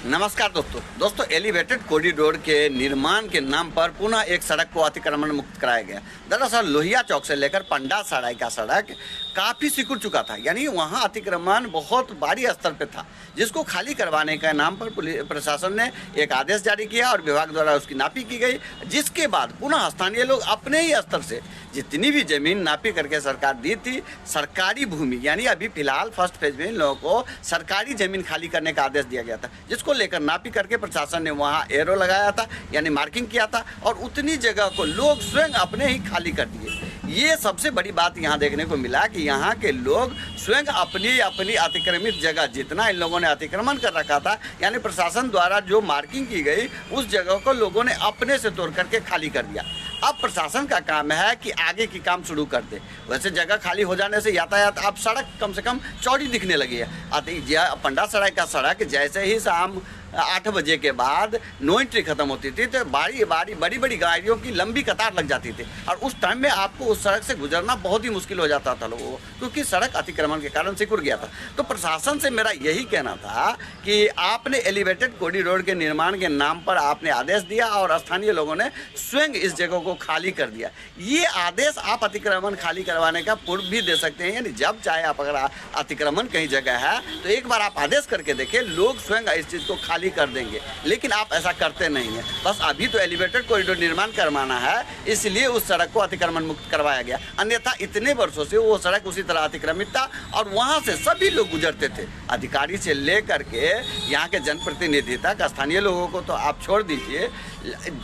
नमस्कार दोस्तों elevated corridor के निर्माण के नाम पर पुनः एक सड़क को अतिक्रमण मुक्त कराया गया। दरअसल लोहिया चौक से लेकर पंडा सराय का सड़क काफ़ी सिकुड़ चुका था, यानी वहां अतिक्रमण बहुत भारी स्तर पे था, जिसको खाली करवाने के नाम पर प्रशासन ने एक आदेश जारी किया और विभाग द्वारा उसकी नापी की गई, जिसके बाद पुनः स्थानीय लोग अपने ही स्तर से जितनी भी जमीन नापी करके सरकार दी थी, सरकारी भूमि यानी अभी फिलहाल फर्स्ट फेज में इन लोगों को सरकारी जमीन खाली करने का आदेश दिया गया था, जिसको लेकर नापी करके प्रशासन ने वहां एरो लगाया था यानी मार्किंग किया था और उतनी जगह को लोग स्वयं अपने ही खाली कर दिए। ये सबसे बड़ी बात यहाँ देखने को मिला कि यहाँ के लोग स्वयं अपनी अपनी अतिक्रमित जगह जितना इन लोगों ने अतिक्रमण कर रखा था यानी प्रशासन द्वारा जो मार्किंग की गई उस जगह को लोगों ने अपने से तोड़ करके खाली कर दिया। अब प्रशासन का काम है कि आगे की काम शुरू कर दे। वैसे जगह खाली हो जाने से यातायात अब सड़क कम से कम चौड़ी दिखने लगी है। पंडा सराय का सड़क जैसे ही शाम 8 बजे के बाद नो एंट्री खत्म होती थी तो बड़ी बड़ी गाड़ियों की लंबी कतार लग जाती थी और उस टाइम में आपको उस सड़क से गुजरना बहुत ही मुश्किल हो जाता था लोगों को, क्योंकि सड़क अतिक्रमण के कारण सिकुड़ गया था। तो प्रशासन से मेरा यही कहना था कि आपने एलिवेटेड कॉरिडोर के निर्माण के नाम पर आपने आदेश दिया और स्थानीय लोगों ने स्वयं इस जगह को खाली कर दिया। ये आदेश आप अतिक्रमण खाली करवाने का पूर्व भी दे सकते हैं, यानी जब चाहे आप अगर अतिक्रमण कहीं जगह है तो एक बार आप आदेश करके देखें, लोग स्वयं इस चीज़ को खाली कर देंगे। लेकिन आप ऐसा करते नहीं हैं। बस अभी तो एलिवेटेड कॉरिडोर निर्माण करवाना है, इसलिए उस सड़क को अतिक्रमण मुक्त करवाया गया, अन्यथा इतने वर्षों से वो सड़क उसी तरह अतिक्रमित था और वहां से सभी लोग गुजरते थे, अधिकारी से लेकर के यहाँ के जनप्रतिनिधि तक। स्थानीय लोगों को तो आप छोड़ दीजिए,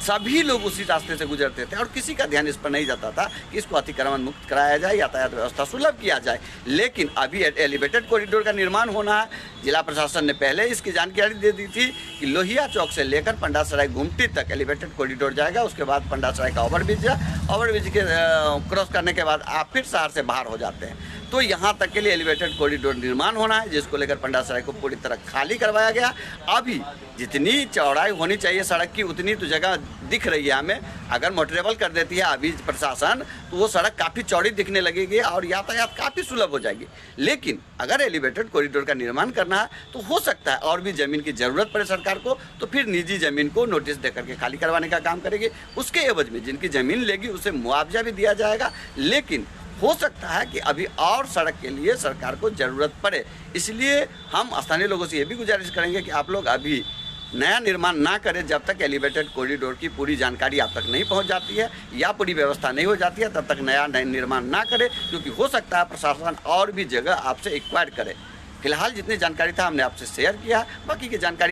सभी लोग उसी रास्ते से गुजरते थे और किसी का ध्यान इस पर नहीं जाता था कि इसको अतिक्रमण मुक्त कराया जाए, यातायात व्यवस्था सुलभ किया जाए। लेकिन अभी एलिवेटेड कॉरिडोर का निर्माण होना है। जिला प्रशासन ने पहले इसकी जानकारी दे दी थी कि लोहिया चौक से लेकर पंडा सराय गुमटी तक एलिवेटेड कॉरिडोर जाएगा, उसके बाद पंडा सराय का ओवरब्रिज के क्रॉस करने के बाद आप फिर शहर से बाहर हो जाते हैं। तो यहाँ तक के लिए एलिवेटेड कॉरिडोर निर्माण होना है, जिसको लेकर पंडा सराय को पूरी तरह खाली करवाया गया। अभी जितनी चौड़ाई होनी चाहिए सड़क की उतनी तो जगह दिख रही है हमें। अगर मोटरेबल कर देती है अभी प्रशासन तो वो सड़क काफ़ी चौड़ी दिखने लगेगी और यातायात काफ़ी सुलभ हो जाएगी। लेकिन अगर एलिवेटेड कॉरिडोर का निर्माण करना है तो हो सकता है और भी ज़मीन की ज़रूरत पड़े सरकार को, तो फिर निजी ज़मीन को नोटिस देकर के खाली करवाने का काम करेगी। उसके एवज में जिनकी ज़मीन लेगी उसे मुआवजा भी दिया जाएगा। लेकिन हो सकता है कि अभी और सड़क के लिए सरकार को ज़रूरत पड़े, इसलिए हम स्थानीय लोगों से ये भी गुजारिश करेंगे कि आप लोग अभी नया निर्माण ना करें जब तक एलिवेटेड कॉरिडोर की पूरी जानकारी आप तक नहीं पहुंच जाती है या पूरी व्यवस्था नहीं हो जाती है, तब तक नया निर्माण ना करें, क्योंकि हो सकता है प्रशासन और भी जगह आपसे एक्वायर करे। फिलहाल जितनी जानकारी था हमने आपसे शेयर किया, बाकी की जानकारी